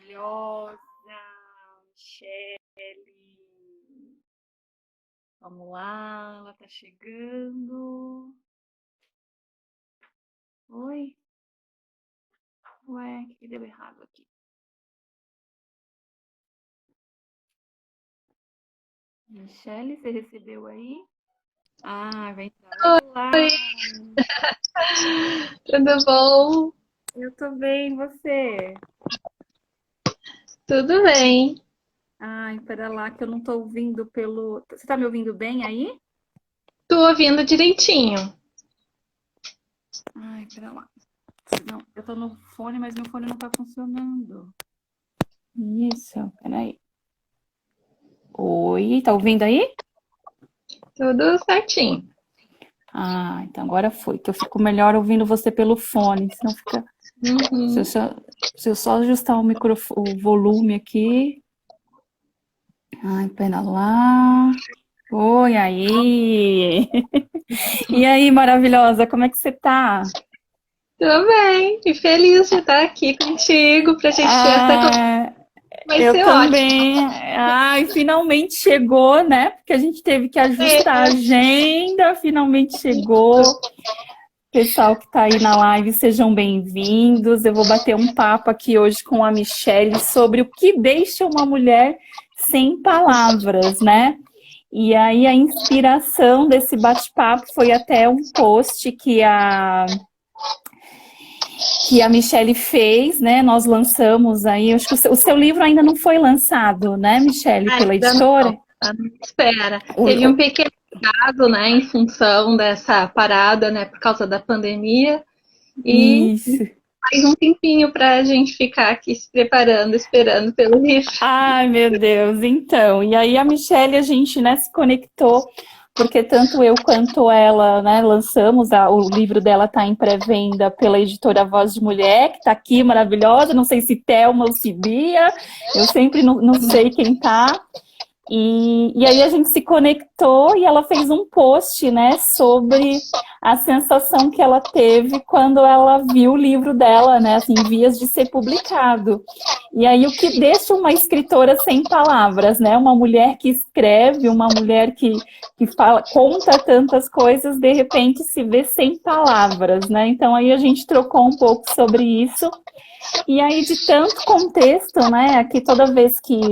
maravilhosa, Michele. Vamos lá, ela tá chegando. Oi? Ué, o que deu errado aqui? Michele, você recebeu aí? Ah, vai entrar. Oi, Olá! tudo bom? Eu tô bem, e você? Tudo bem. Ai, pera lá que eu não tô ouvindo pelo... Você tá me ouvindo bem aí? Tô ouvindo direitinho. Ai, pera lá. Não, eu tô no fone, mas meu fone não tá funcionando. Isso, peraí. Oi, tá ouvindo aí? Tudo certinho. Ah, então agora foi, que eu fico melhor ouvindo você pelo fone, senão fica... Se eu Uhum. só, se eu só ajustar o microfone, o volume aqui... Ai, pera lá... Oi, aí! E aí, maravilhosa, como é que você tá? Tudo bem. E feliz de estar aqui contigo pra gente ter essa conversa. Ah, Vai eu ser ótimo. também. Ai, finalmente chegou, né? Porque a gente teve que ajustar a É, agenda, finalmente chegou. Pessoal que está aí na live, sejam bem-vindos. Eu vou bater um papo aqui hoje com a Michele sobre o que deixa uma mulher sem palavras, né? E aí a inspiração desse bate-papo foi até um post que a Michele fez, né? Nós lançamos aí, acho que o seu livro ainda não foi lançado, né, Michele, pela ainda não. editora? Tá na espera. O- Teve um o- pequeno caso, né, em função dessa parada, né, por causa da pandemia. E isso. mais um tempinho pra gente ficar aqui se preparando, esperando pelo livro. Ai, meu Deus, então. E aí a Michelle, a gente, né, se conectou, porque tanto eu quanto ela, né, lançamos, o livro dela está em pré-venda pela editora Voz de Mulher, que está aqui, maravilhosa, não sei se Thelma ou se Bia, eu sempre não sei quem tá. E aí a gente se conectou e ela fez um post, né, sobre a sensação que ela teve quando ela viu o livro dela, né, assim, em vias de ser publicado. E aí o que deixa uma escritora sem palavras, né, uma mulher que escreve, uma mulher que fala, conta tantas coisas, de repente se vê sem palavras, né, então aí a gente trocou um pouco sobre isso. E aí de tanto contexto, né, aqui toda vez que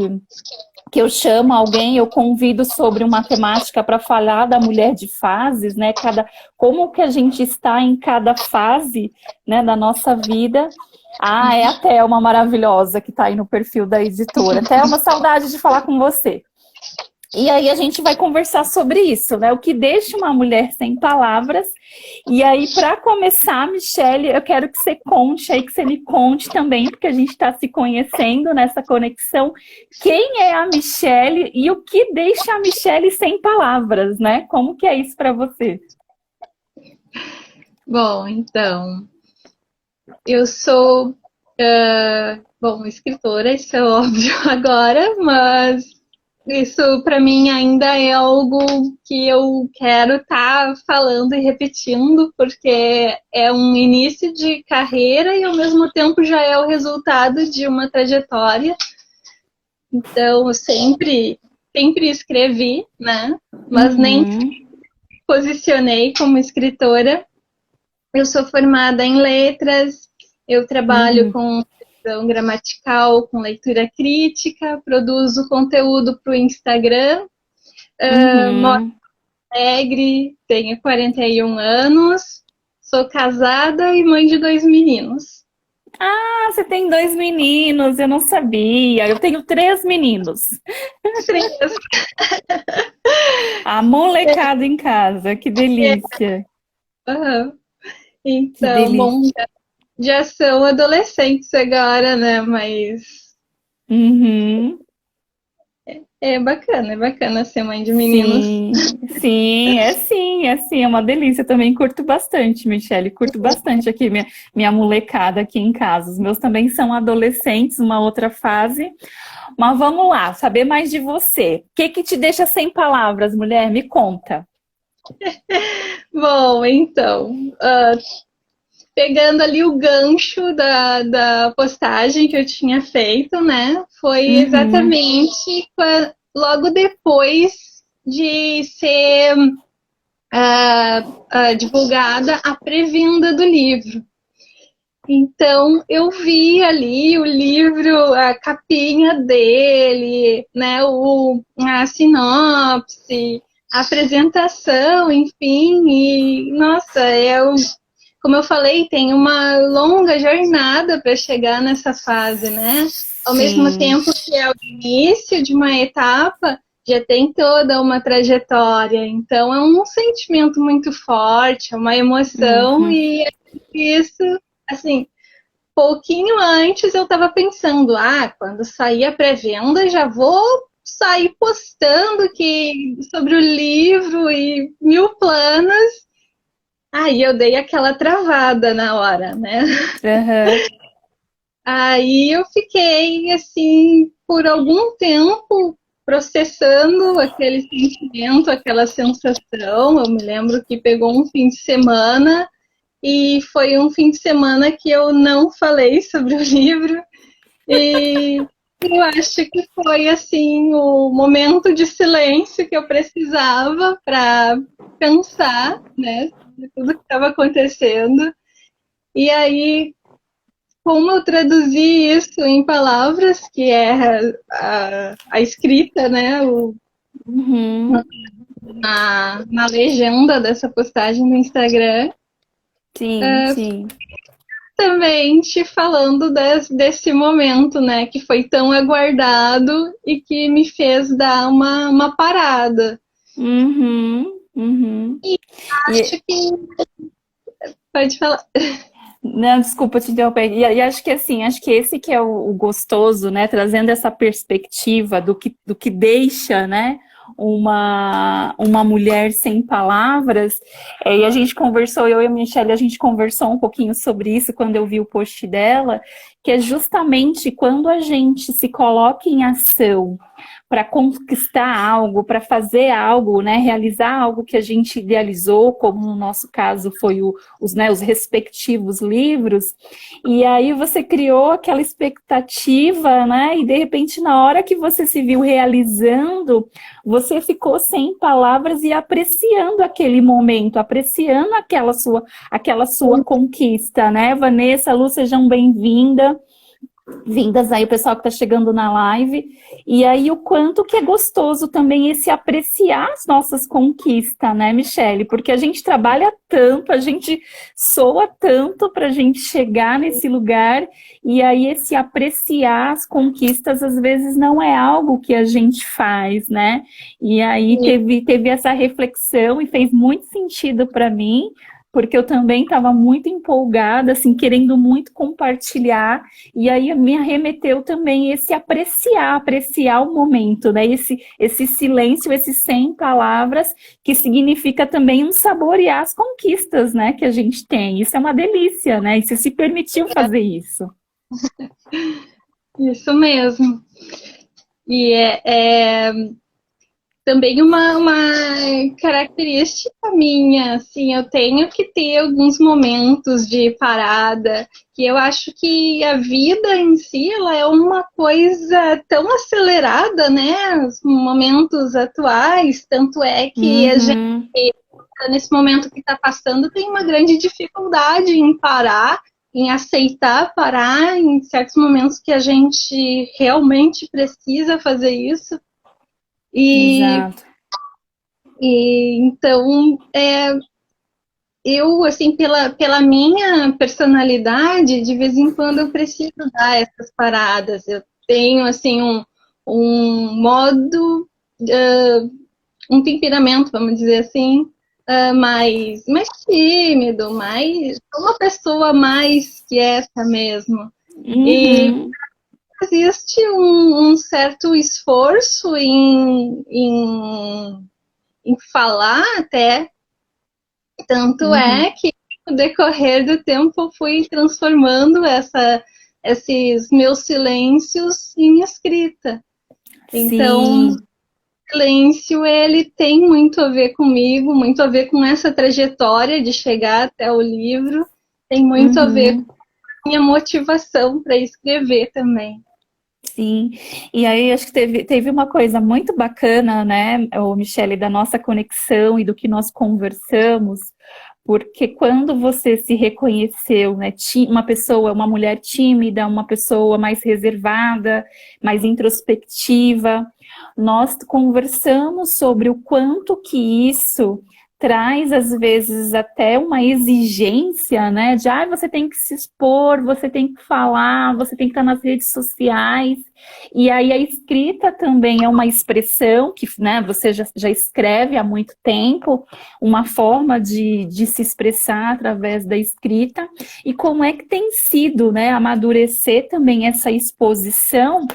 eu chamo alguém, eu convido sobre uma temática para falar da mulher de fases, né? Como que a gente está em cada fase, né, da nossa vida. Ah, é a Thelma maravilhosa que está aí no perfil da editora. Thelma, saudade de falar com você. E aí a gente vai conversar sobre isso, né? O que deixa uma mulher sem palavras. E aí, para começar, Michele, eu quero que você conte aí, que você me conte também, porque a gente está se conhecendo nessa conexão. Quem é a Michele e o que deixa a Michele sem palavras, né? Como que é isso para você? Bom, então, eu sou, bom, escritora, isso é óbvio agora, mas isso para mim ainda é algo que eu quero estar falando e repetindo, porque é um início de carreira e ao mesmo tempo já é o resultado de uma trajetória. Então, eu sempre escrevi, né? Mas nem Uhum, posicionei como escritora. Eu sou formada em letras, eu trabalho uhum, com revisão gramatical, com leitura crítica, produzo conteúdo para o Instagram, moro uhum. em Alegre, tenho 41 anos, sou casada e mãe de dois meninos. Ah, você tem dois meninos, eu não sabia. Eu tenho três meninos. Três. A molecada em casa, que delícia. Uhum. Que Então, bom, delícia. já são adolescentes agora, né? Mas Uhum. é bacana ser mãe de meninos. Sim, sim, é uma delícia. Eu também curto bastante, Michele, curto bastante aqui minha molecada aqui em casa. Os meus também são adolescentes, uma outra fase. Mas vamos lá, saber mais de você. O que que te deixa sem palavras, mulher? Me conta. Bom, então, pegando ali o gancho da postagem que eu tinha feito, né? Foi exatamente logo depois de ser divulgada a pré-venda do livro. Então, eu vi ali o livro, a capinha dele, né, a sinopse, a apresentação, enfim, e, nossa, como eu falei, tem uma longa jornada para chegar nessa fase, né? Ao mesmo tempo que é o início de uma etapa, já tem toda uma trajetória. Então, é um sentimento muito forte, é uma emoção, e isso, assim, pouquinho antes eu estava pensando, quando sair a pré-venda, já vou sair postando sobre o livro e 1000 planos. Aí eu dei aquela travada na hora, né? Aí eu fiquei, assim, por algum tempo processando aquele sentimento, aquela sensação. Eu me lembro que pegou um fim de semana e foi um fim de semana que eu não falei sobre o livro. E eu acho que foi, assim, o momento de silêncio que eu precisava para pensar, né, de tudo que estava acontecendo. E aí, como eu traduzi isso em palavras, que é a escrita, né, na legenda dessa postagem no Instagram, Sim. também te falando desse momento, né, que foi tão aguardado e que me fez dar uma parada. E acho que... Pode falar. Não, desculpa te interromper. E acho que assim, acho que esse que é o gostoso, né? Trazendo essa perspectiva do que deixa, né? Uma mulher sem palavras. E a gente conversou, eu e a Michelle, a gente conversou um pouquinho sobre isso quando eu vi o post dela, que é justamente quando a gente se coloca em ação para conquistar algo, para fazer algo, né, realizar algo que a gente idealizou, como no nosso caso foi os respectivos livros, e aí você criou aquela expectativa, né, e de repente na hora que você se viu realizando, você ficou sem palavras e apreciando aquele momento, apreciando aquela sua conquista, né, Vanessa, Lu, sejam vindas aí o pessoal que está chegando na live, e aí o quanto que é gostoso também esse apreciar as nossas conquistas, né, Michele? Porque a gente trabalha tanto, a gente soa tanto para a gente chegar nesse lugar, e aí esse apreciar as conquistas às vezes não é algo que a gente faz, né? E aí teve essa reflexão e fez muito sentido para mim, porque eu também estava muito empolgada, assim, querendo muito compartilhar, e aí me arremeteu também esse apreciar o momento, né? Esse silêncio, esse sem palavras, que significa também um saborear as conquistas, né, que a gente tem. Isso é uma delícia, né? E você se permitiu fazer isso. Isso mesmo. E também uma característica minha, assim, eu tenho que ter alguns momentos de parada, que eu acho que a vida em si, ela é uma coisa tão acelerada, né, os momentos atuais, tanto é que a gente, nesse momento que está passando, tem uma grande dificuldade em parar, em aceitar parar, em certos momentos que a gente realmente precisa fazer isso. Exato. E então, eu, assim, pela minha personalidade, de vez em quando eu preciso dar essas paradas. Eu tenho, assim, um modo, um temperamento, vamos dizer assim, mais tímido, uma pessoa mais quieta mesmo. E existe um certo esforço em falar até, tanto é que no decorrer do tempo eu fui transformando esses meus silêncios em escrita. Então, o silêncio, ele tem muito a ver comigo, muito a ver com essa trajetória de chegar até o livro, tem muito a ver com a minha motivação para escrever também. Sim, e aí acho que teve uma coisa muito bacana, né, Michele, da nossa conexão e do que nós conversamos, porque quando você se reconheceu, né, uma pessoa, uma mulher tímida, uma pessoa mais reservada, mais introspectiva, nós conversamos sobre o quanto que isso traz, às vezes, até uma exigência, né, de, você tem que se expor, você tem que falar, você tem que estar nas redes sociais, e aí a escrita também é uma expressão que, né, você já escreve há muito tempo, uma forma de se expressar através da escrita, e como é que tem sido, né, amadurecer também essa exposição,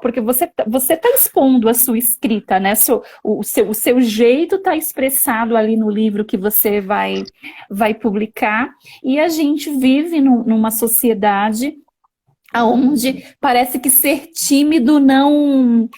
porque você está expondo a sua escrita, né, o seu jeito está expressado ali no livro que você vai publicar, e a gente vive numa sociedade onde parece que ser tímido não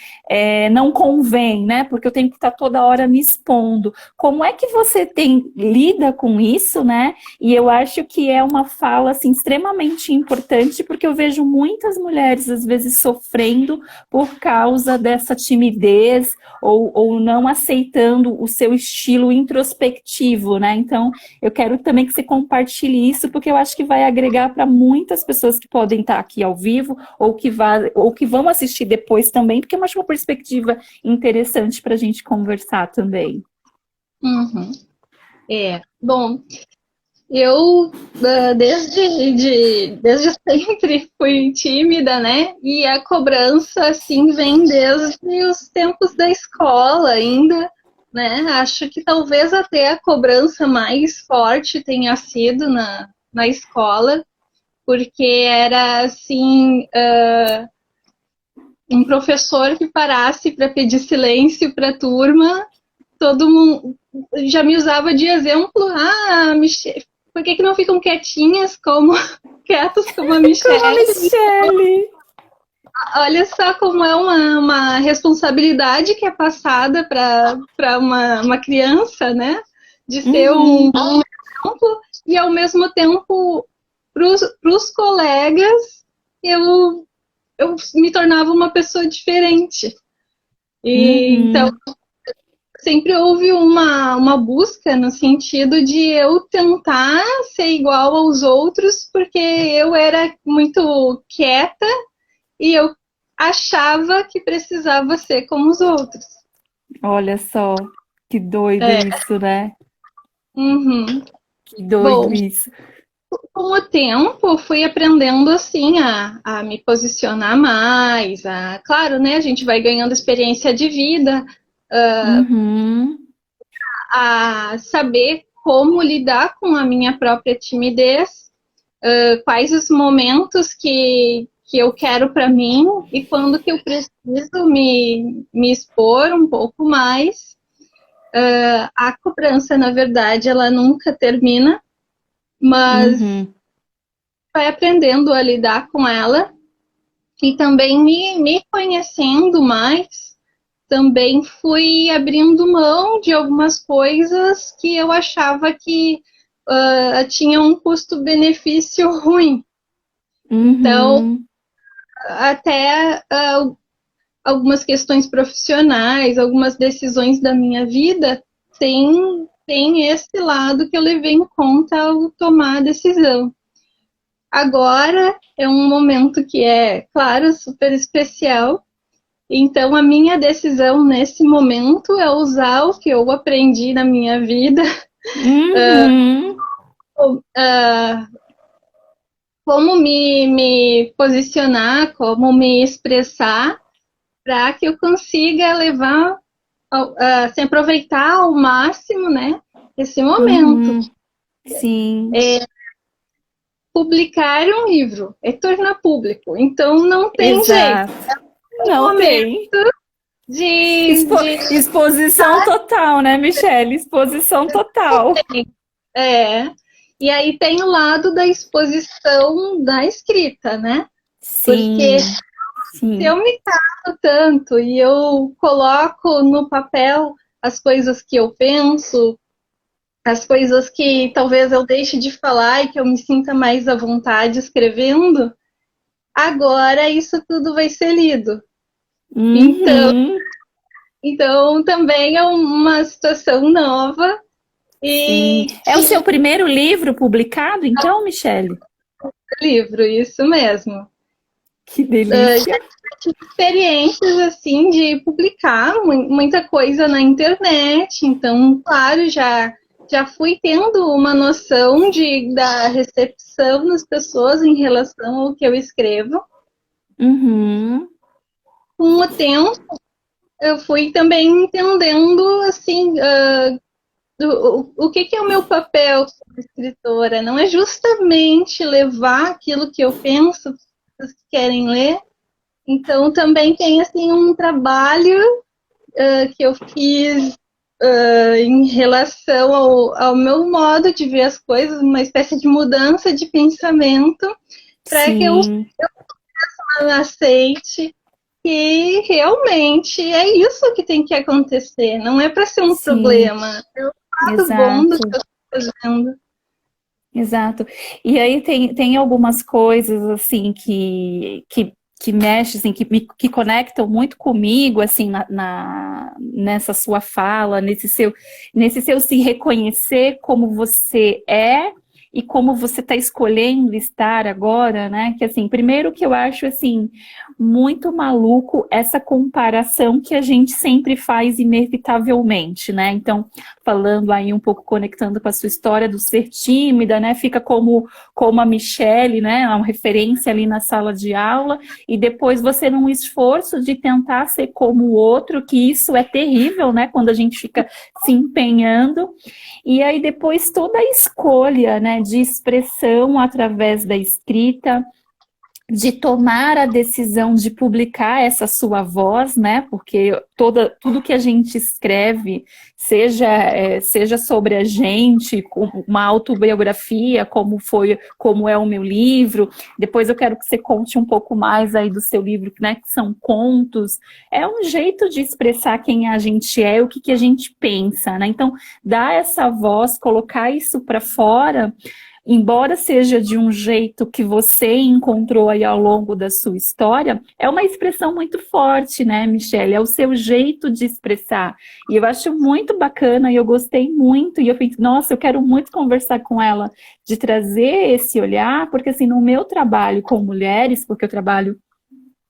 convém, né? Porque eu tenho que estar toda hora me expondo. Como é que você lida com isso, né? E eu acho que é uma fala assim, extremamente importante, porque eu vejo muitas mulheres, às vezes, sofrendo por causa dessa timidez ou não aceitando o seu estilo introspectivo, né? Então, eu quero também que você compartilhe isso, porque eu acho que vai agregar para muitas pessoas que podem estar aqui ao vivo ou que vão assistir depois também, porque eu acho uma perspectiva interessante para a gente conversar também. Uhum. Bom, eu desde sempre fui tímida, né? E a cobrança, assim, vem desde os tempos da escola ainda, né? Acho que talvez até a cobrança mais forte tenha sido na escola, porque era, assim, um professor que parasse para pedir silêncio para a turma, todo mundo já me usava de exemplo. Michelle, por que não ficam quietinhas quietos como a Michelle? Como a Michelle! Olha só como é uma responsabilidade que é passada para uma criança, né? De ser um exemplo, e ao mesmo tempo para os colegas eu me tornava uma pessoa diferente. E então sempre houve uma busca no sentido de eu tentar ser igual aos outros, porque eu era muito quieta e eu achava que precisava ser como os outros. Olha só, que doido isso, né? Uhum. Que doido Bom, isso. com o tempo, fui aprendendo assim a me posicionar mais. Claro, né? A gente vai ganhando experiência de vida, a saber como lidar com a minha própria timidez, quais os momentos que eu quero para mim e quando que eu preciso me expor um pouco mais. A cobrança, na verdade, ela nunca termina, mas vai aprendendo a lidar com ela e também me conhecendo mais. Também fui abrindo mão de algumas coisas que eu achava que tinha um custo-benefício ruim. Então, até algumas questões profissionais, algumas decisões da minha vida, tem esse lado que eu levei em conta ao tomar a decisão. Agora é um momento que é, claro, super especial. Então, a minha decisão nesse momento é usar o que eu aprendi na minha vida, como me posicionar, como me expressar, para que eu consiga levar, se aproveitar ao máximo, né, esse momento. Sim. Publicar um livro é tornar público, então não tem Exato. jeito. Não tem. Exposição total, né, Michelle? Exposição total. E aí tem o lado da exposição da escrita, né? Sim. Porque se eu me calo tanto e eu coloco no papel as coisas que eu penso, as coisas que talvez eu deixe de falar e que eu me sinta mais à vontade escrevendo, agora isso tudo vai ser lido. Então, Uhum. então também é uma situação nova Sim. e É o que seu primeiro livro publicado, então, Michele? livro, isso mesmo. Que delícia. Tive experiências assim de publicar muita coisa na internet, então, claro, já fui tendo uma noção da recepção das pessoas em relação ao que eu escrevo. Uhum. Com o tempo, eu fui também entendendo assim o que é o meu papel como escritora. Não é justamente levar aquilo que eu penso para as que querem ler. Então também tem assim um trabalho que eu fiz em relação ao meu modo de ver as coisas, uma espécie de mudança de pensamento para que eu Sim, aceite que realmente é isso que tem que acontecer, não é para ser um sim, problema, é o lado bom do que exato. eu estou fazendo. Exato. E aí tem algumas coisas assim que mexem, assim, que conectam muito comigo, assim, nessa sua fala, nesse seu se reconhecer como você é e como você está escolhendo estar agora, né? Que assim, primeiro que eu acho assim muito maluco essa comparação que a gente sempre faz inevitavelmente, né? Então, falando aí um pouco, conectando com a sua história do ser tímida, né? Fica como a Michele, né? Uma referência ali na sala de aula, e depois você num esforço de tentar ser como o outro, que isso é terrível, né? Quando a gente fica se empenhando. E aí depois toda a escolha, né, de expressão através da escrita, de tomar a decisão de publicar essa sua voz, né? Porque tudo que a gente escreve, seja sobre a gente, uma autobiografia, como é o meu livro. Depois eu quero que você conte um pouco mais aí do seu livro, né? Que são contos. É um jeito de expressar quem a gente é, o que a gente pensa, né? Então, dar essa voz, colocar isso para fora, embora seja de um jeito que você encontrou aí ao longo da sua história, é uma expressão muito forte, né, Michele? É o seu jeito de expressar. E eu acho muito bacana e eu gostei muito. E eu pensei, nossa, eu quero muito conversar com ela, de trazer esse olhar, porque assim, no meu trabalho com mulheres, porque eu trabalho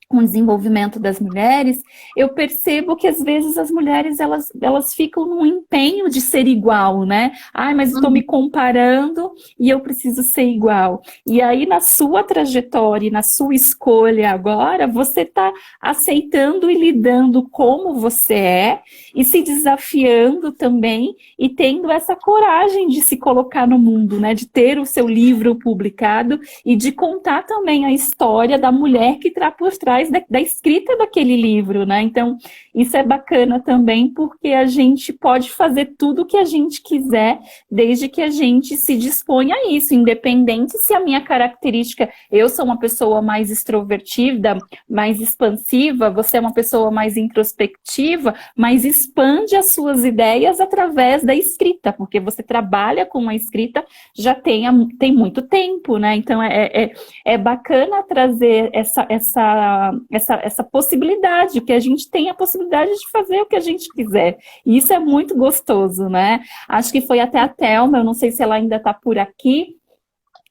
com o desenvolvimento das mulheres, eu percebo que às vezes as mulheres elas ficam num empenho de ser igual, né? Ai, mas estou me comparando e eu preciso ser igual. E aí, na sua trajetória, na sua escolha agora, você está aceitando e lidando como você é e se desafiando também e tendo essa coragem de se colocar no mundo, né? De ter o seu livro publicado e de contar também a história da mulher que está por trás da escrita daquele livro, né? Então, isso é bacana também, porque a gente pode fazer tudo o que a gente quiser, desde que a gente se disponha a isso, independente se a minha característica, eu sou uma pessoa mais extrovertida, mais expansiva, você é uma pessoa mais introspectiva, mas expande as suas ideias através da escrita, porque você trabalha com a escrita já tem muito tempo, né? Então é bacana trazer essa possibilidade, que a gente tem a possibilidade de fazer o que a gente quiser. E isso é muito gostoso, né? Acho que foi até a Thelma, eu não sei se ela ainda está por aqui,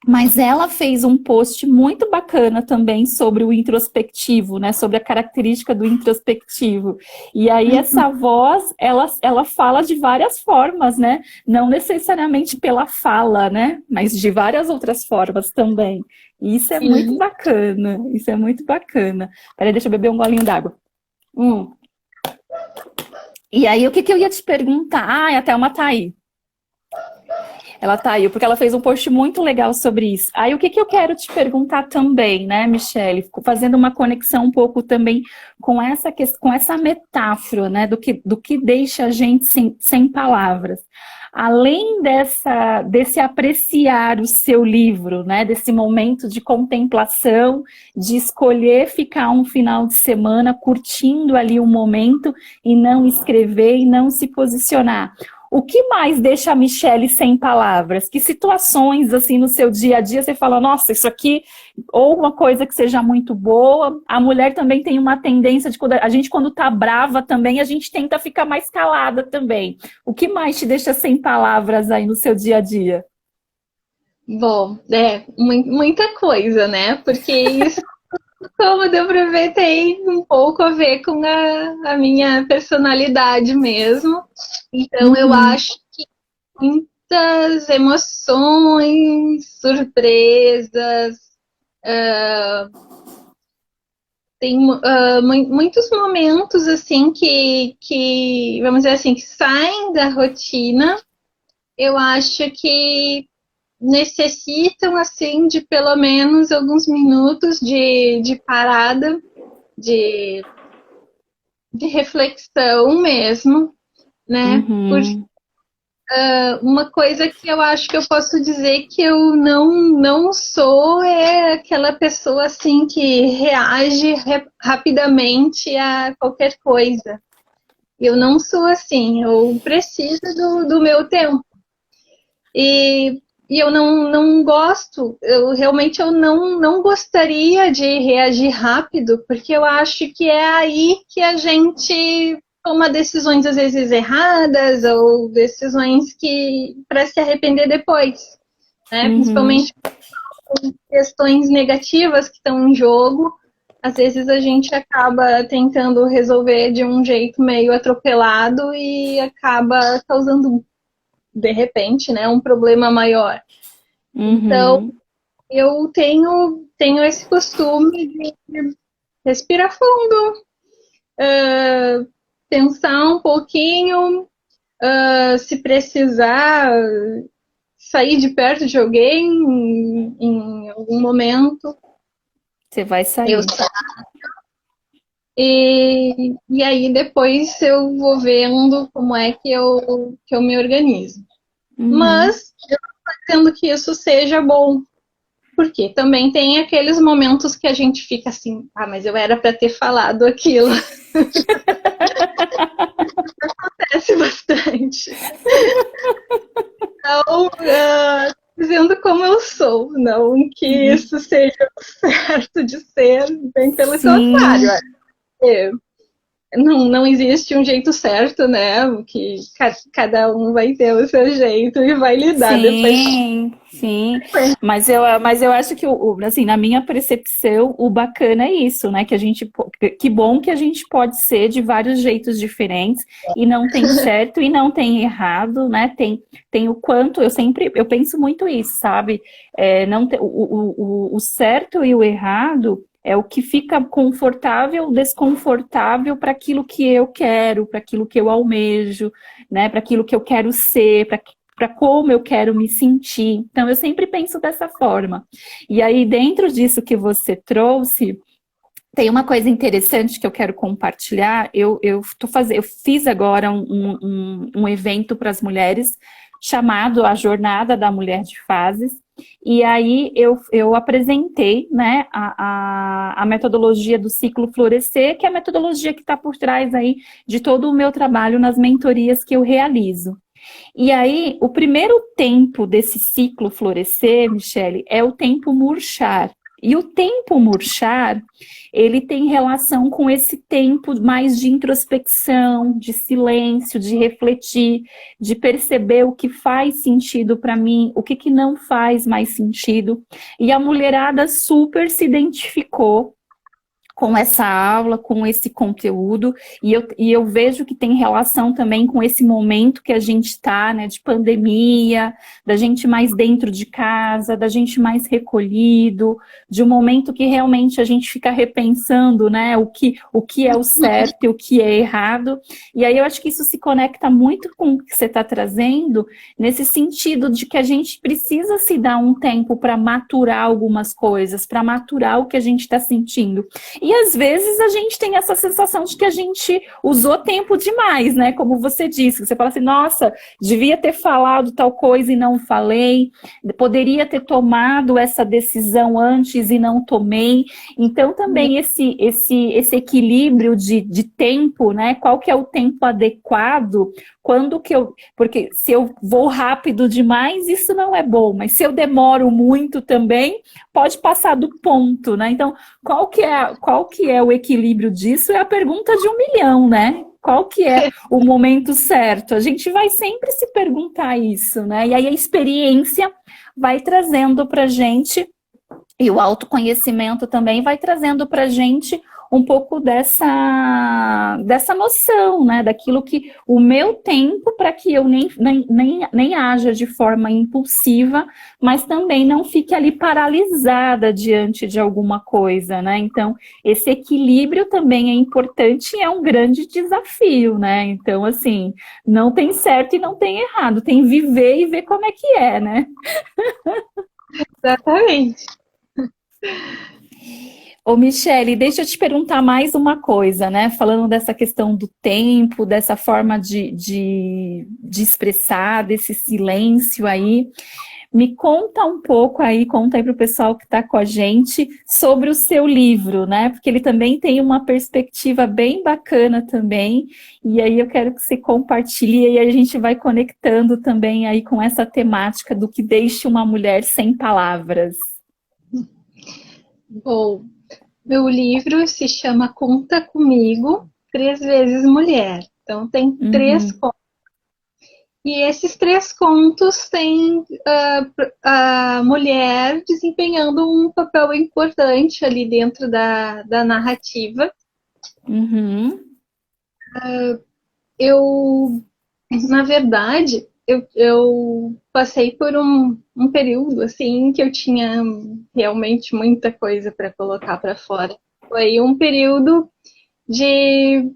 mas ela fez um post muito bacana também sobre o introspectivo, né? Sobre a característica do introspectivo. E aí essa voz, ela fala de várias formas, né? Não necessariamente pela fala, né? Mas de várias outras formas também. E isso é muito Sim. bacana. Isso é muito bacana. Peraí, deixa eu beber um golinho d'água. E aí, o que eu ia te perguntar? Ah, a Thelma tá aí. Ela tá aí, porque ela fez um post muito legal sobre isso. Aí o que eu quero te perguntar também, né, Michele? Fazendo uma conexão um pouco também com essa metáfora, né, do que deixa a gente sem palavras. Além desse apreciar o seu livro, né, desse momento de contemplação, de escolher ficar um final de semana curtindo ali o momento e não escrever e não se posicionar. o que mais deixa a Michele sem palavras? Que situações, assim, no seu dia a dia, você fala, nossa, isso aqui, ou uma coisa que seja muito boa. A mulher também tem uma tendência de, a gente quando tá brava também, a gente tenta ficar mais calada também. O que mais te deixa sem palavras aí no seu dia a dia? Bom, muita coisa, né? Porque isso, como deu pra ver, tem um pouco a ver com a minha personalidade mesmo. Então, eu acho que muitas emoções, surpresas, tem muitos momentos, assim, vamos dizer assim, que saem da rotina. Eu acho que necessitam, assim, de pelo menos alguns minutos de parada, de reflexão mesmo, né? Uhum. Uma coisa que eu acho que eu posso dizer que eu não sou é aquela pessoa, assim, que reage rapidamente a qualquer coisa. Eu não sou assim, eu preciso do meu tempo. E eu não gosto, realmente eu não gostaria de reagir rápido, porque eu acho que é aí que a gente toma decisões às vezes erradas, ou decisões que para se arrepender depois, né? Principalmente questões negativas que estão em jogo. Às vezes a gente acaba tentando resolver de um jeito meio atropelado e acaba causando, de repente, né, um problema maior. Então, eu tenho esse costume de respirar fundo, pensar um pouquinho, se precisar sair de perto de alguém em algum momento. Você vai sair. Eu saio. E aí depois eu vou vendo como é que eu me organizo. Mas eu não estou dizendo que isso seja bom, porque também tem aqueles momentos que a gente fica assim, mas eu era para ter falado aquilo. Acontece bastante. Então, dizendo como eu sou, não que isso seja certo de ser, bem pelo contrário. Não existe um jeito certo, né? Que cada um vai ter o seu jeito e vai lidar depois. Sim. Mas eu acho que, assim, na minha percepção, o bacana é isso, né? Que bom que a gente pode ser de vários jeitos diferentes e não tem certo e não tem errado, né? Tem o quanto, eu penso muito isso, sabe? Não tem, o certo e o errado é o que fica confortável, desconfortável para aquilo que eu quero, para aquilo que eu almejo, né? Para aquilo que eu quero ser, para como eu quero me sentir. Então, eu sempre penso dessa forma. E aí, dentro disso que você trouxe, tem uma coisa interessante que eu quero compartilhar. Eu fiz agora um evento para as mulheres chamado A Jornada da Mulher de Fases. E aí eu apresentei, né, a metodologia do ciclo Florescer, que é a metodologia que está por trás aí de todo o meu trabalho nas mentorias que eu realizo. E aí, o primeiro tempo desse ciclo Florescer, Michele, é o tempo murchar. E o tempo murchar, ele tem relação com esse tempo mais de introspecção, de silêncio, de refletir, de perceber o que faz sentido para mim, o que não faz mais sentido. E a mulherada super se identificou com essa aula, com esse conteúdo, e eu vejo que tem relação também com esse momento que a gente está, né, de pandemia, da gente mais dentro de casa, da gente mais recolhido, de um momento que realmente a gente fica repensando, né, o que é o certo e o que é errado, e aí eu acho que isso se conecta muito com o que você está trazendo, nesse sentido de que a gente precisa se dar um tempo para maturar algumas coisas, para maturar o que a gente está sentindo. E às vezes a gente tem essa sensação de que a gente usou tempo demais, né? Como você disse, você fala assim, nossa, devia ter falado tal coisa e não falei, poderia ter tomado essa decisão antes e não tomei. Então também esse equilíbrio de tempo, né? Qual que é o tempo adequado quando que eu... Porque se eu vou rápido demais, isso não é bom, mas se eu demoro muito também, pode passar do ponto, né? Então, qual que é o equilíbrio disso? É a pergunta de 1 milhão, né? Qual que é o momento certo? A gente vai sempre se perguntar isso, né? E aí a experiência vai trazendo para a gente, e o autoconhecimento também vai trazendo para a gente um pouco dessa noção, né? Daquilo que o meu tempo, para que eu nem haja de forma impulsiva, mas também não fique ali paralisada diante de alguma coisa, né? Então, esse equilíbrio também é importante e é um grande desafio, né? Então, assim, não tem certo e não tem errado, tem viver e ver como é que é, né? Exatamente. Ô, Michele, deixa eu te perguntar mais uma coisa, né? Falando dessa questão do tempo, dessa forma de expressar, desse silêncio aí. Me conta um pouco aí, conta aí para o pessoal que está com a gente sobre o seu livro, né? Porque ele também tem uma perspectiva bem bacana também. E aí eu quero que você compartilhe e aí a gente vai conectando também aí com essa temática do que deixa uma mulher sem palavras. Bom, meu livro se chama Conta Comigo, 3 vezes Mulher. Então, tem 3 contos. E esses 3 contos têm a mulher desempenhando um papel importante ali dentro da narrativa. Uhum. Na verdade, eu passei por um período assim que eu tinha realmente muita coisa para colocar para fora. Foi um período de,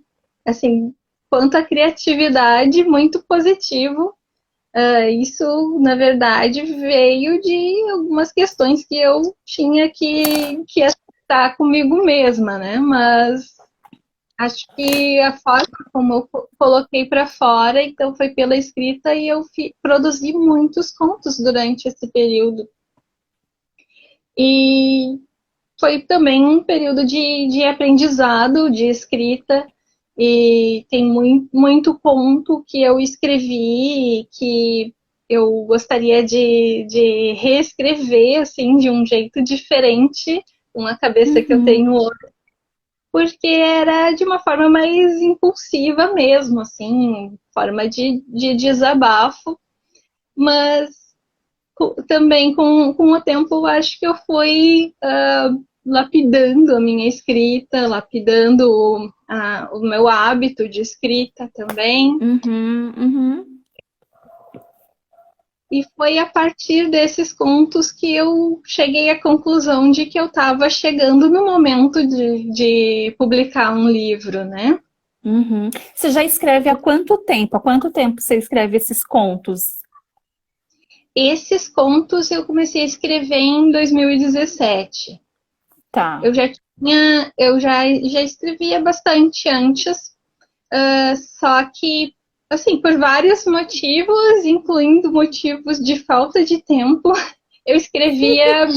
assim, quanto à criatividade, muito positivo. Isso, na verdade, veio de algumas questões que eu tinha que acertar comigo mesma, né? Mas acho que a forma como eu coloquei para fora, então foi pela escrita e eu produzi muitos contos durante esse período. E foi também um período de aprendizado, de escrita, e tem muito conto que eu escrevi que eu gostaria de reescrever, assim, de um jeito diferente, com a cabeça que eu tenho hoje, porque era de uma forma mais impulsiva mesmo, assim, forma de desabafo, mas também com o tempo eu acho que eu fui lapidando a minha escrita, lapidando o meu hábito de escrita também. E foi a partir desses contos que eu cheguei à conclusão de que eu estava chegando no momento de publicar um livro, né? Você já escreve há quanto tempo? Há quanto tempo você escreve esses contos? Esses contos eu comecei a escrever em 2017. Tá. Eu já escrevia bastante antes, só que, assim, por vários motivos, incluindo motivos de falta de tempo, eu escrevia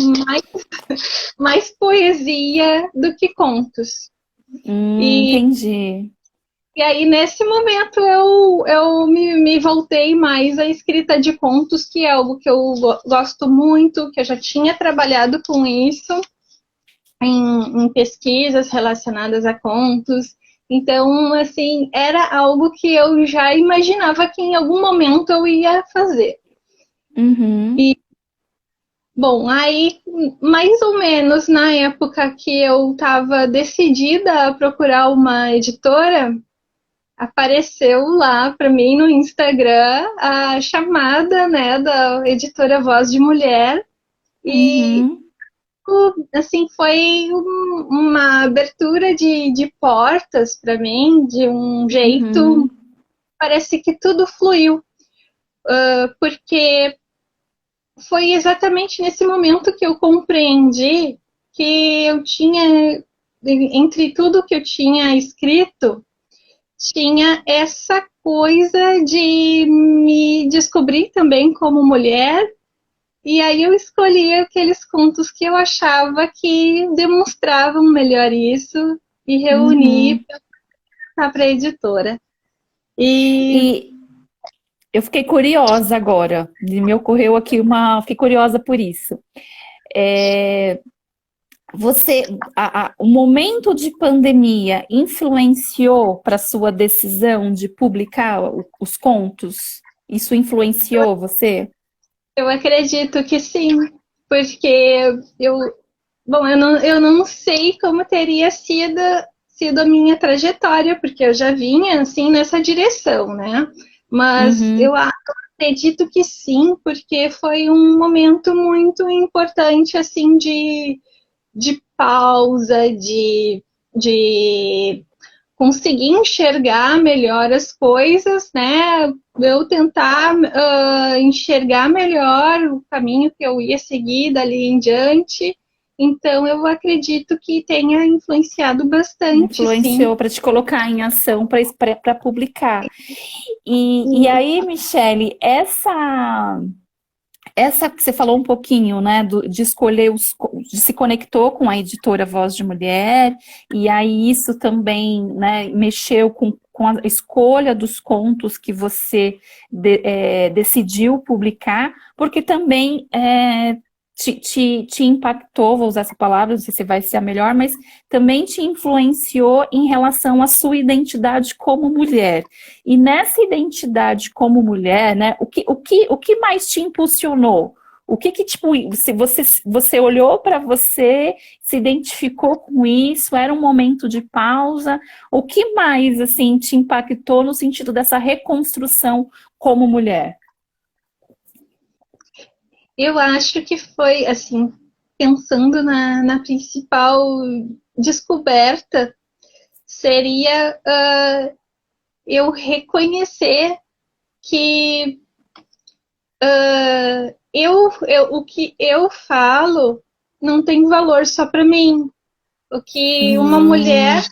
mais poesia do que contos. Entendi. E aí, nesse momento, eu me voltei mais à escrita de contos, que é algo que eu gosto muito, que eu já tinha trabalhado com isso em pesquisas relacionadas a contos. Então, assim, era algo que eu já imaginava que em algum momento eu ia fazer. E, bom, aí, mais ou menos na época que eu estava decidida a procurar uma editora, apareceu lá para mim no Instagram a chamada, né, da editora Voz de Mulher. E assim, foi uma abertura de portas para mim, de um jeito, parece que tudo fluiu, porque foi exatamente nesse momento que eu compreendi que eu tinha, entre tudo que eu tinha escrito, tinha essa coisa de me descobrir também como mulher. E aí eu escolhi aqueles contos que eu achava que demonstravam melhor isso e reuni para a editora. E Eu fiquei curiosa agora, me ocorreu aqui fiquei curiosa por isso. É, o momento de pandemia influenciou para sua decisão de publicar os contos? Isso influenciou você? Eu acredito que sim, porque eu não sei como teria sido a minha trajetória, porque eu já vinha assim nessa direção, né? Mas Uhum, eu acredito que sim, porque foi um momento muito importante assim de pausa, de conseguir enxergar melhor as coisas, né? Eu tentar enxergar melhor o caminho que eu ia seguir dali em diante. Então, eu acredito que tenha influenciado bastante, sim. influenciou para te colocar em ação para publicar. E aí, Michele, essa que você falou um pouquinho, né, de escolher se conectou com a editora Voz de Mulher, e aí isso também, né, mexeu com a escolha dos contos que você decidiu publicar, porque também te impactou, vou usar essa palavra, não sei se vai ser a melhor, mas também te influenciou em relação à sua identidade como mulher. E nessa identidade como mulher, né, o que mais te impulsionou? O que tipo, se você olhou para você, se identificou com isso, era um momento de pausa? O que mais, assim, te impactou no sentido dessa reconstrução como mulher? Eu acho que foi, assim, pensando na principal descoberta, seria eu reconhecer que o que eu falo não tem valor só para mim. O que uma mulher Hum,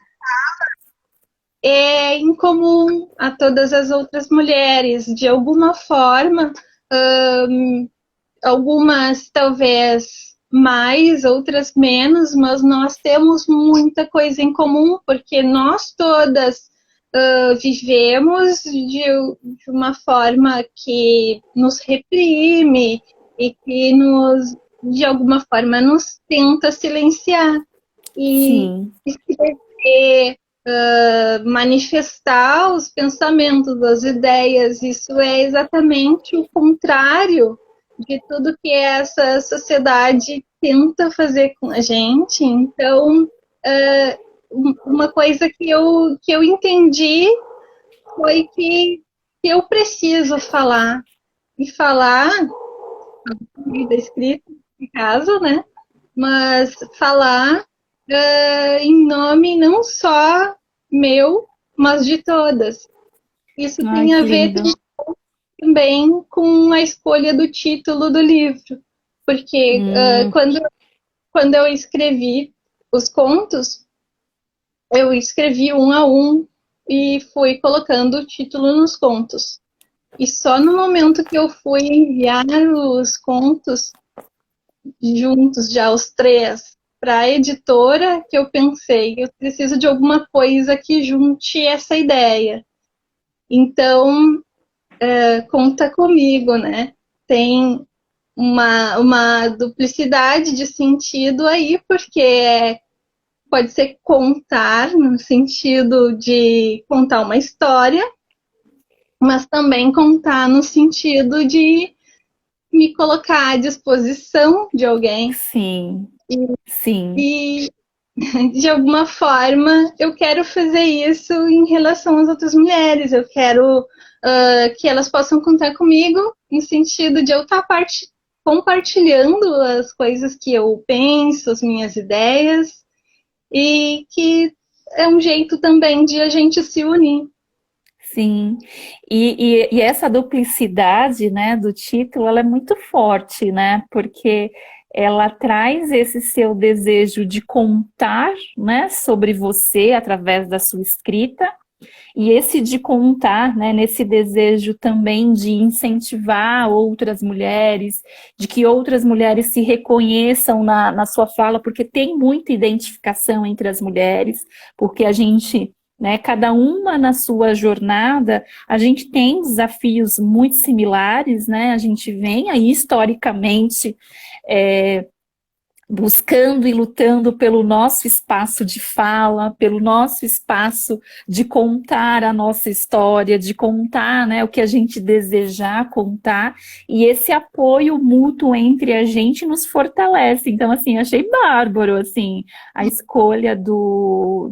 é incomum a todas as outras mulheres. De alguma forma, algumas talvez mais, outras menos, mas nós temos muita coisa em comum, porque nós todas vivemos de uma forma que nos reprime e que de alguma forma, nos tenta silenciar. E sim, escrever, manifestar os pensamentos, as ideias, isso é exatamente o contrário de tudo que essa sociedade tenta fazer com a gente. Então, uma coisa que eu entendi foi que eu preciso falar, e falar, vida escrita, no caso, né? Mas falar em nome não só meu, mas de todas. Isso ai, tem a que ver lindo. também com a escolha do título do livro, porque Hum, quando eu escrevi os contos, eu escrevi um a um e fui colocando o título nos contos. E só no momento que eu fui enviar os contos juntos, já os três, para a editora, que eu pensei, eu preciso de alguma coisa que junte essa ideia. Então, conta comigo, né? Tem uma duplicidade de sentido aí, porque pode ser contar, no sentido de contar uma história, mas também contar no sentido de me colocar à disposição de alguém. sim, sim. E, de alguma forma, eu quero fazer isso em relação às outras mulheres. Eu quero que elas possam contar comigo, no sentido de eu estar compartilhando as coisas que eu penso, as minhas ideias, e que é um jeito também de a gente se unir. Sim, e essa duplicidade, né, do título, ela é muito forte, né, porque ela traz esse seu desejo de contar, né, sobre você através da sua escrita, e esse de contar, né, nesse desejo também de incentivar outras mulheres, de que outras mulheres se reconheçam na sua fala, porque tem muita identificação entre as mulheres, porque a gente né? Cada uma na sua jornada, a gente tem desafios muito similares, né? A gente vem aí historicamente buscando e lutando pelo nosso espaço de fala, pelo nosso espaço de contar a nossa história, de contar, né, o que a gente desejar contar, e esse apoio mútuo entre a gente nos fortalece. Então, assim, achei bárbaro, assim, a escolha do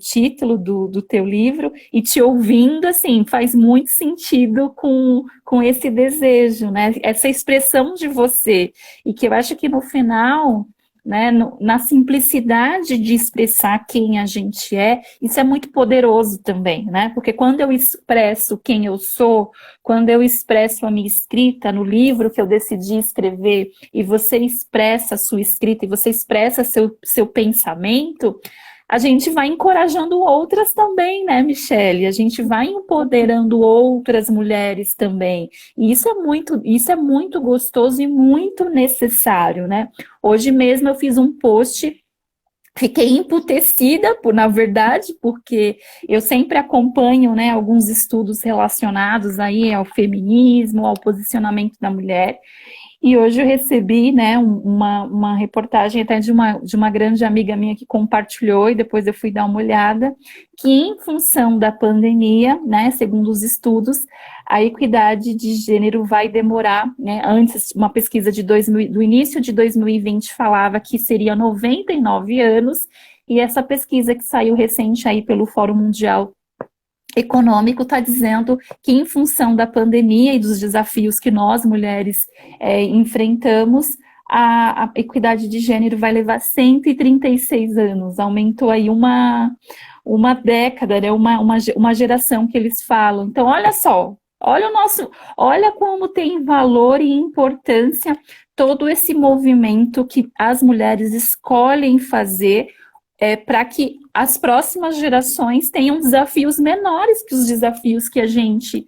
título do teu livro, e te ouvindo, assim, faz muito sentido com esse desejo, né, essa expressão de você, e que eu acho que no final, né, na simplicidade de expressar quem a gente é, isso é muito poderoso também, né? Porque quando eu expresso quem eu sou, quando eu expresso a minha escrita no livro que eu decidi escrever, e você expressa a sua escrita, e você expressa seu pensamento, a gente vai encorajando outras também, né, Michele? A gente vai empoderando outras mulheres também. E isso é muito gostoso e muito necessário, né? Hoje mesmo eu fiz um post, fiquei emputecida, na verdade, porque eu sempre acompanho, né, alguns estudos relacionados aí ao feminismo, ao posicionamento da mulher. E hoje eu recebi, né, uma reportagem até de uma grande amiga minha que compartilhou, e depois eu fui dar uma olhada, que em função da pandemia, né, segundo os estudos, a equidade de gênero vai demorar, né, antes, uma pesquisa do início de 2020 falava que seria 99 anos, e essa pesquisa que saiu recente aí pelo Fórum Mundial Econômico está dizendo que, em função da pandemia e dos desafios que nós, mulheres, enfrentamos, a equidade de gênero vai levar 136 anos, aumentou aí uma década, né, uma geração que eles falam. Então, olha só, olha como tem valor e importância todo esse movimento que as mulheres escolhem fazer, para que as próximas gerações tenham desafios menores que os desafios que a gente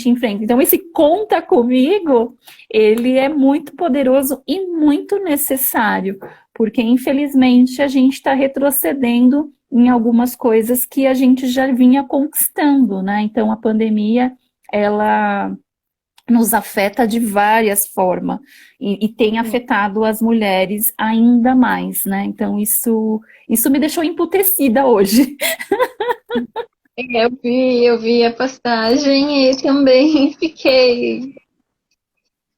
enfrenta. Então, esse conta comigo, ele é muito poderoso e muito necessário, porque, infelizmente, a gente está retrocedendo em algumas coisas que a gente já vinha conquistando, né? Então, a pandemia, ela nos afeta de várias formas e tem afetado as mulheres ainda mais, né? Então isso me deixou emputecida hoje. Eu vi a postagem e também fiquei.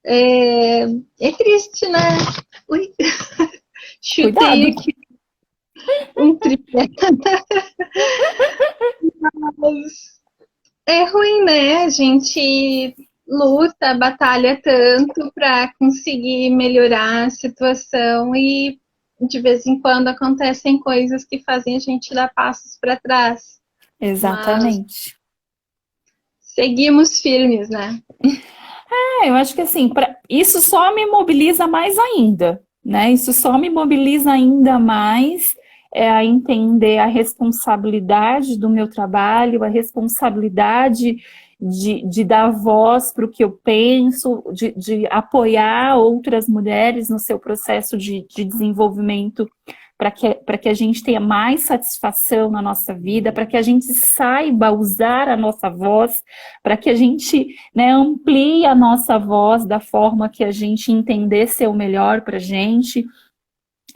É triste, né? Ui, chutei Cuidado. aqui um tripé. Mas é ruim, né? A gente luta, batalha tanto para conseguir melhorar a situação e de vez em quando acontecem coisas que fazem a gente dar passos para trás. Mas Exatamente. seguimos firmes, né? Eu acho que assim, isso só me mobiliza mais ainda, né? Isso só me mobiliza ainda mais, a entender a responsabilidade do meu trabalho, a responsabilidade de dar voz para o que eu penso, de apoiar outras mulheres no seu processo de desenvolvimento, para que a gente tenha mais satisfação na nossa vida, para que a gente saiba usar a nossa voz, para que a gente, né, amplie a nossa voz da forma que a gente entender ser o melhor para a gente.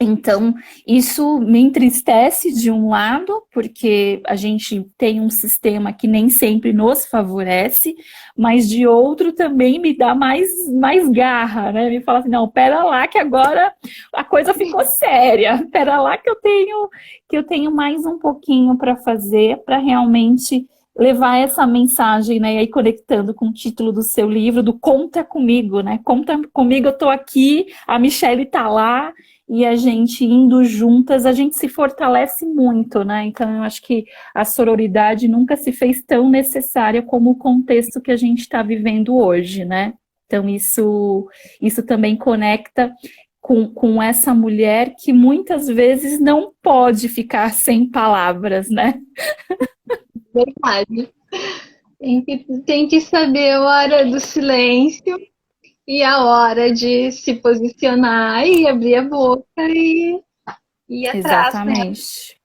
Então, isso me entristece de um lado, porque a gente tem um sistema que nem sempre nos favorece, mas de outro também me dá mais garra, né? Me fala assim, não, pera lá que agora a coisa ficou séria, pera lá que eu tenho mais um pouquinho para fazer, para realmente levar essa mensagem, né? E aí conectando com o título do seu livro, do Conta Comigo, né? Conta comigo, eu tô aqui, a Michele tá lá, e a gente indo juntas, a gente se fortalece muito, né? Então, eu acho que a sororidade nunca se fez tão necessária como o contexto que a gente está vivendo hoje, né? Então, isso também conecta com essa mulher que muitas vezes não pode ficar sem palavras, né? Verdade. Tem que saber a hora do silêncio e a hora de se posicionar e abrir a boca e ir atrás, né? Exatamente.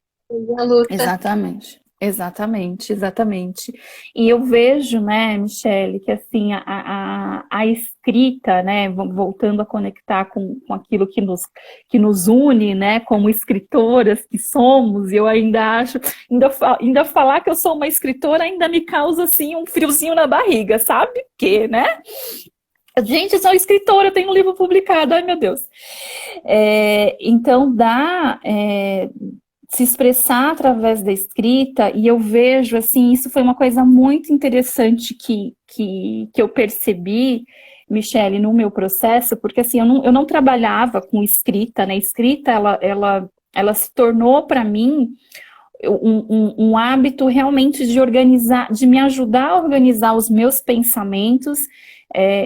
A luta. Exatamente. Exatamente, exatamente. E eu vejo, né, Michele, que assim, a escrita, né, voltando a conectar com aquilo que nos une, né, como escritoras que somos, eu ainda acho, ainda falar que eu sou uma escritora ainda me causa, assim, um friozinho na barriga, sabe? Porque, né? Gente, eu sou escritora, eu tenho um livro publicado, ai meu Deus. Então, se expressar através da escrita, e eu vejo, assim, isso foi uma coisa muito interessante que eu percebi, Michele, no meu processo, porque, assim, eu não trabalhava com escrita, né? Escrita, ela se tornou, para mim, um hábito realmente de organizar, de me ajudar a organizar os meus pensamentos.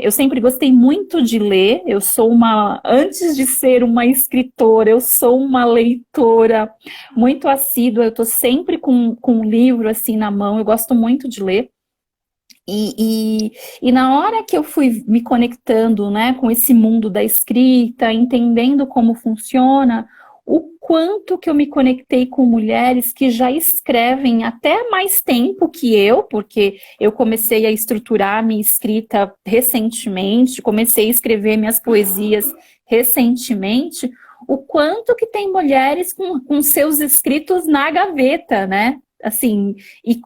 Eu sempre gostei muito de ler, antes de ser uma escritora, eu sou uma leitora muito assídua, eu estou sempre com um livro assim na mão, eu gosto muito de ler. E na hora que eu fui me conectando, né, com esse mundo da escrita, entendendo como funciona, o quanto que eu me conectei com mulheres que já escrevem até mais tempo que eu, porque eu comecei a estruturar a minha escrita recentemente, comecei a escrever minhas poesias recentemente, o quanto que tem mulheres com seus escritos na gaveta, né? Assim, e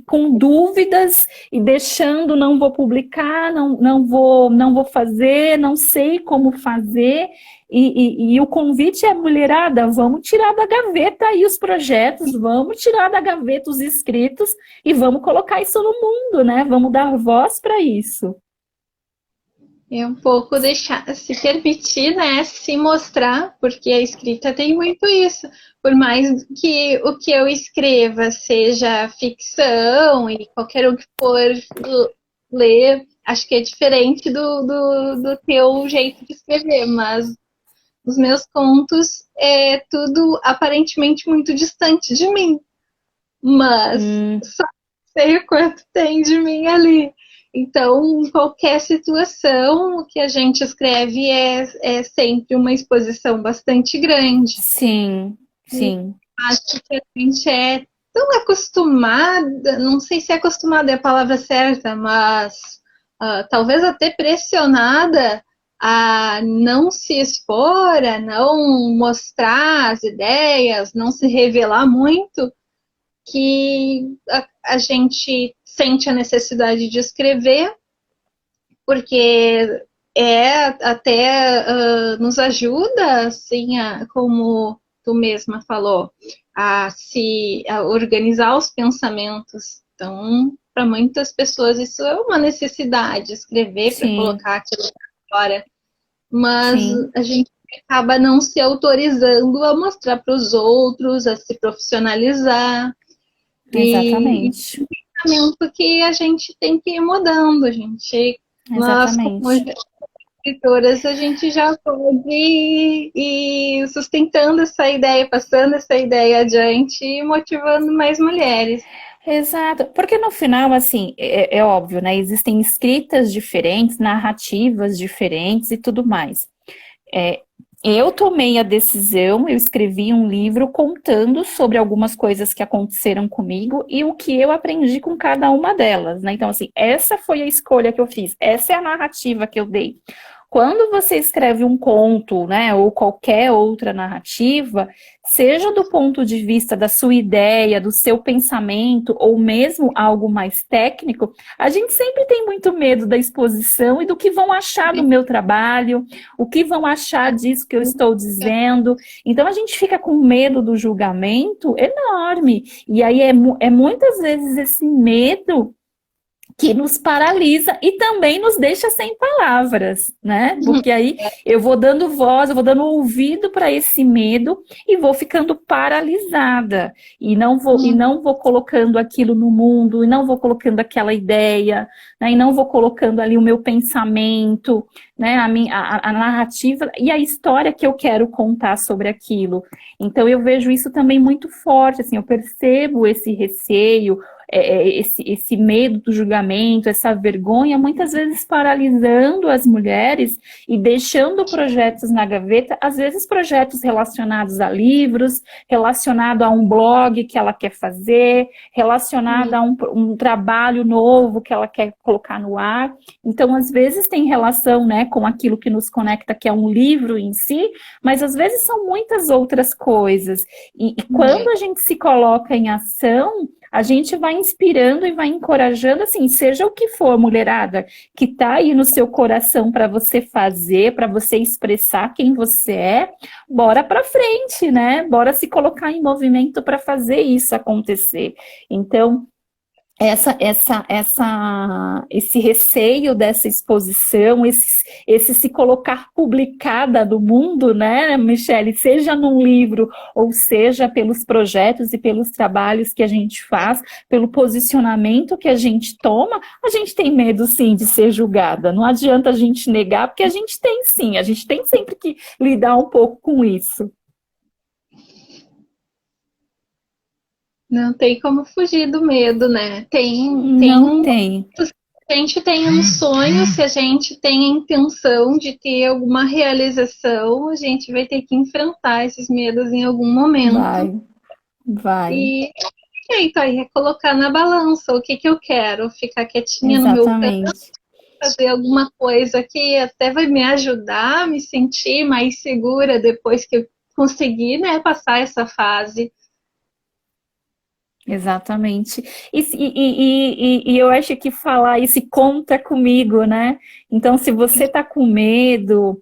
com dúvidas e deixando, não vou publicar, não vou fazer, não sei como fazer. E o convite é, mulherada, vamos tirar da gaveta aí os projetos, vamos tirar da gaveta os escritos e vamos colocar isso no mundo, né? Vamos dar voz para isso. É um pouco deixar, se permitir, né, se mostrar, porque a escrita tem muito isso. Por mais que o que eu escreva seja ficção e qualquer um que for ler, acho que é diferente do teu jeito de escrever, mas os meus contos é tudo aparentemente muito distante de mim, mas só sei o quanto tem de mim ali. Então, qualquer situação que a gente escreve é sempre uma exposição bastante grande. Sim, E sim. acho que a gente é tão acostumada, não sei se acostumada é a palavra certa, mas talvez até pressionada a não se expor, a não mostrar as ideias, não se revelar muito, que a gente sente a necessidade de escrever, porque até nos ajuda, assim, como tu mesma falou, a organizar os pensamentos. Então, para muitas pessoas isso é uma necessidade, escrever para Sim, colocar aquilo para fora, mas sim, a gente acaba não se autorizando a mostrar para os outros, a se profissionalizar. E exatamente. pensamento que a gente tem que ir mudando, nós como Exatamente. escritoras, a gente já pode ir sustentando essa ideia, passando essa ideia adiante e motivando mais mulheres. Exato, porque no final, assim, é óbvio, né? Existem escritas diferentes, narrativas diferentes e tudo mais. É, eu tomei a decisão, eu escrevi um livro contando sobre algumas coisas que aconteceram comigo e o que eu aprendi com cada uma delas, né? Então, assim, essa foi a escolha que eu fiz, essa é a narrativa que eu dei. Quando você escreve um conto, né, ou qualquer outra narrativa, seja do ponto de vista da sua ideia, do seu pensamento, ou mesmo algo mais técnico, a gente sempre tem muito medo da exposição e do que vão achar do meu trabalho, o que vão achar disso que eu estou dizendo. Então a gente fica com medo do julgamento enorme. E aí é muitas vezes esse medo que nos paralisa e também nos deixa sem palavras, né? Porque aí eu vou dando voz, eu vou dando ouvido para esse medo e vou ficando paralisada e não vou colocando aquilo no mundo, e não vou colocando aquela ideia, né? E não vou colocando ali o meu pensamento, né? A narrativa e a história que eu quero contar sobre aquilo. Então eu vejo isso também muito forte, assim, eu percebo esse receio, esse medo do julgamento, essa vergonha, muitas vezes paralisando as mulheres e deixando projetos na gaveta, às vezes projetos relacionados a livros, relacionado a um blog que ela quer fazer, relacionado a um trabalho novo que ela quer colocar no ar. Então, às vezes tem relação, né, com aquilo que nos conecta, que é um livro em si, mas às vezes são muitas outras coisas. E quando a gente se coloca em ação, a gente vai inspirando e vai encorajando, assim, seja o que for, mulherada, que tá aí no seu coração para você fazer, para você expressar quem você é, bora para frente, né? Bora se colocar em movimento para fazer isso acontecer. Então, esse receio dessa exposição, esse se colocar publicada no mundo, né, Michele, seja num livro ou seja pelos projetos e pelos trabalhos que a gente faz, pelo posicionamento que a gente toma, a gente tem medo sim de ser julgada. Não adianta a gente negar, porque a gente tem sim, a gente tem sempre que lidar um pouco com isso. Não tem como fugir do medo, né? Não tem. Se a gente tem um sonho, se a gente tem a intenção de ter alguma realização, a gente vai ter que enfrentar esses medos em algum momento. Vai. E jeito aí é colocar na balança o que eu quero, ficar quietinha Exatamente. no meu canto, fazer alguma coisa que até vai me ajudar a me sentir mais segura depois que eu conseguir, né, passar essa fase. Exatamente. E eu acho que falar isso conta comigo, né? Então, se você tá com medo,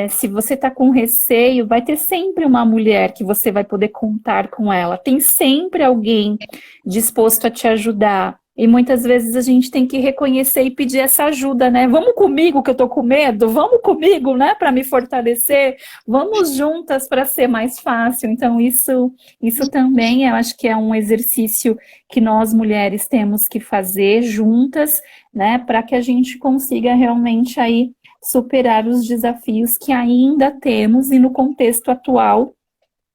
se você tá com receio, vai ter sempre uma mulher que você vai poder contar com ela. Tem sempre alguém disposto a te ajudar. E muitas vezes a gente tem que reconhecer e pedir essa ajuda, né? Vamos comigo que eu tô com medo, vamos comigo, né, para me fortalecer, vamos juntas para ser mais fácil. Então, isso também eu acho que é um exercício que nós mulheres temos que fazer juntas, né, para que a gente consiga realmente aí superar os desafios que ainda temos e no contexto atual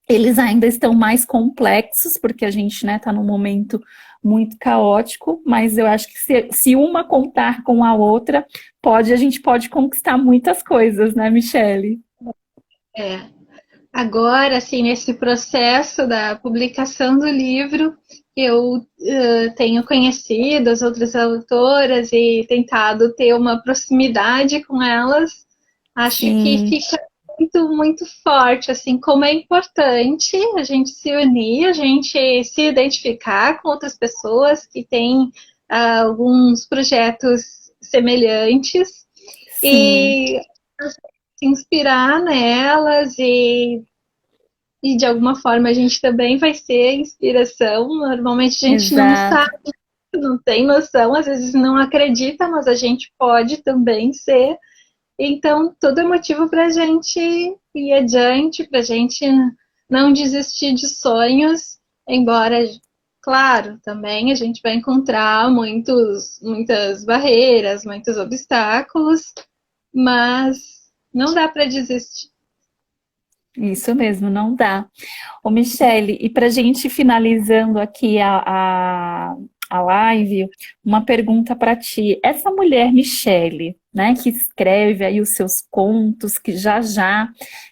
eles ainda estão mais complexos, porque a gente, né, está num momento muito caótico, mas eu acho que se uma contar com a outra, a gente pode conquistar muitas coisas, né, Michele? Agora, assim, nesse processo da publicação do livro, eu tenho conhecido as outras autoras e tentado ter uma proximidade com elas. Acho que fica muito, muito forte, assim, como é importante a gente se unir, a gente se identificar com outras pessoas que têm alguns projetos semelhantes. Sim. E se inspirar nelas e de alguma forma a gente também vai ser inspiração. Normalmente a gente não sabe, não tem noção, às vezes não acredita, mas a gente pode também ser. Então, tudo é motivo para a gente ir adiante, para a gente não desistir de sonhos, embora, claro, também a gente vai encontrar muitas barreiras, muitos obstáculos, mas não dá para desistir. Isso mesmo, não dá. Ô, Michele, e para a gente finalizando aqui a live, uma pergunta para ti. Essa mulher Michele, né, que escreve aí os seus contos, que já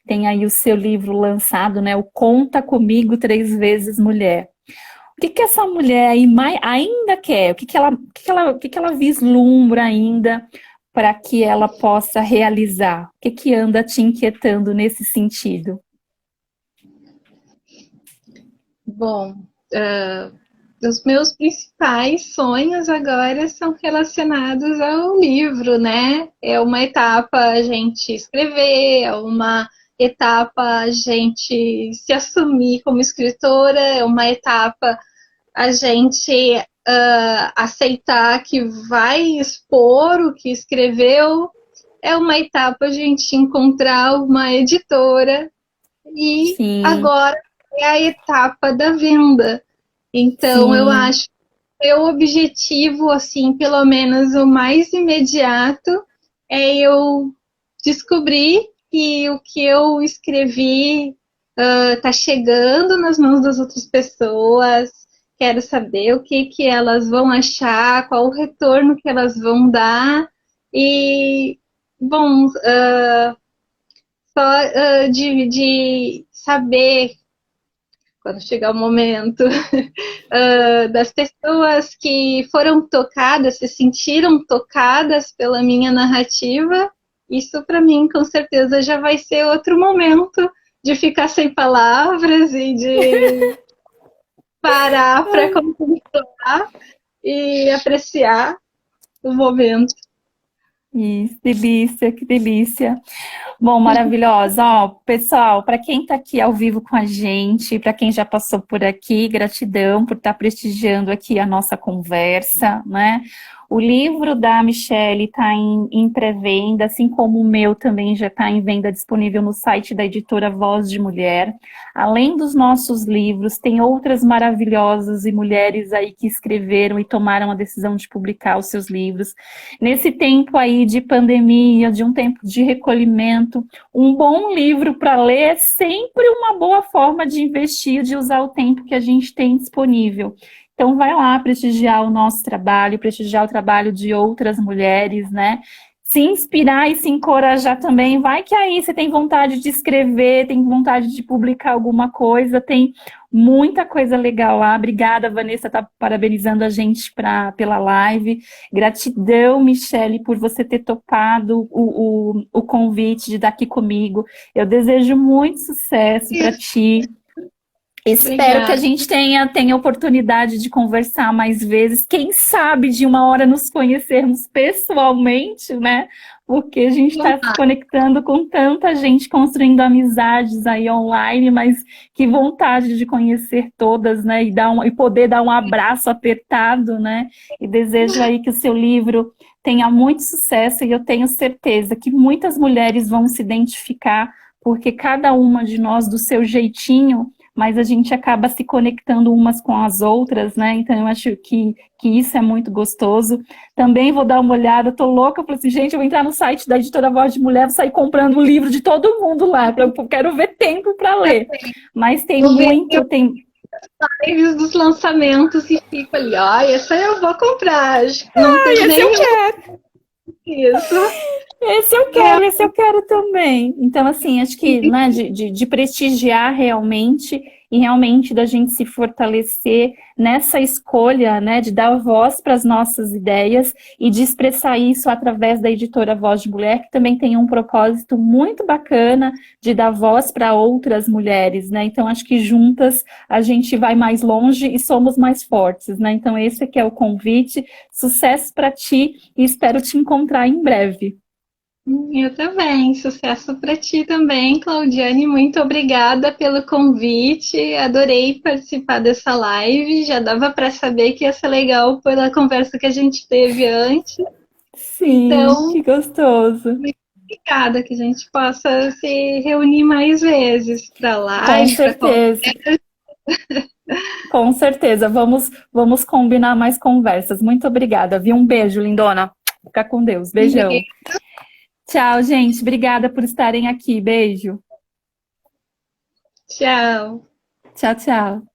tem aí o seu livro lançado, né, o Conta Comigo 3 vezes Mulher. O que essa mulher aí ainda quer? O que ela vislumbra ainda para que ela possa realizar? O que anda te inquietando nesse sentido? Bom, os meus principais sonhos agora são relacionados ao livro, né? É uma etapa a gente escrever, é uma etapa a gente se assumir como escritora, é uma etapa a gente aceitar que vai expor o que escreveu, é uma etapa a gente encontrar uma editora e Sim. Agora é a etapa da venda. Então, Sim. Eu acho que o objetivo, assim, pelo menos o mais imediato, é eu descobrir que o que eu escrevi está chegando nas mãos das outras pessoas, quero saber o que que elas vão achar, qual o retorno que elas vão dar. E, bom, só de saber, quando chegar o momento, das pessoas que foram tocadas, se sentiram tocadas pela minha narrativa, isso para mim com certeza já vai ser outro momento de ficar sem palavras e de parar para contemplar e apreciar o momento. Isso, delícia, que delícia. Bom, maravilhosa. Ó, pessoal, para quem está aqui ao vivo com a gente, para quem já passou por aqui, gratidão por estar prestigiando aqui a nossa conversa, né? O livro da Michelle está em pré-venda, assim como o meu também já está em venda disponível no site da editora Voz de Mulher. Além dos nossos livros, tem outras maravilhosas e mulheres aí que escreveram e tomaram a decisão de publicar os seus livros. Nesse tempo aí de pandemia, de um tempo de recolhimento, um bom livro para ler é sempre uma boa forma de investir, de usar o tempo que a gente tem disponível. Então, vai lá prestigiar o nosso trabalho, prestigiar o trabalho de outras mulheres, né? Se inspirar e se encorajar também. Vai que aí você tem vontade de escrever, tem vontade de publicar alguma coisa, tem muita coisa legal lá. Obrigada, Vanessa, tá parabenizando a gente pela live. Gratidão, Michelle, por você ter topado o convite de estar aqui comigo. Eu desejo muito sucesso para ti. Espero Obrigada. que a gente tenha oportunidade de conversar mais vezes. Quem sabe de uma hora nos conhecermos pessoalmente, né? Porque a gente está se conectando com tanta gente, construindo amizades aí online, mas que vontade de conhecer todas, né? E poder dar um abraço apertado, né? E desejo aí que o seu livro tenha muito sucesso e eu tenho certeza que muitas mulheres vão se identificar, porque cada uma de nós, do seu jeitinho, mas a gente acaba se conectando umas com as outras, né? Então eu acho que isso é muito gostoso. Também vou dar uma olhada, tô louca, falei assim, gente, eu vou entrar no site da editora Voz de Mulher, vou sair comprando o livro de todo mundo lá, eu quero ver tempo para ler. Mas tem muito, tem Lives dos lançamentos e fico ali, essa eu vou comprar. Não tem esse nem eu quero. isso. Esse eu quero também. Então, assim, acho que, né, de prestigiar realmente e realmente da gente se fortalecer nessa escolha, né, de dar voz para as nossas ideias e de expressar isso através da editora Voz de Mulher, que também tem um propósito muito bacana de dar voz para outras mulheres, né? Então, acho que juntas a gente vai mais longe e somos mais fortes, né? Então, esse aqui é o convite. Sucesso para ti e espero te encontrar em breve. Eu também. Sucesso para ti também, Claudiane. Muito obrigada pelo convite. Adorei participar dessa live. Já dava para saber que ia ser legal pela conversa que a gente teve antes. Sim, Então, que gostoso. obrigada que a gente possa se reunir mais vezes para Com live, para certeza. Com certeza. Vamos combinar mais conversas. Muito obrigada, viu? Um beijo, lindona. Fica com Deus. Beijão. Tchau, gente. Obrigada por estarem aqui. Beijo. Tchau. Tchau, tchau.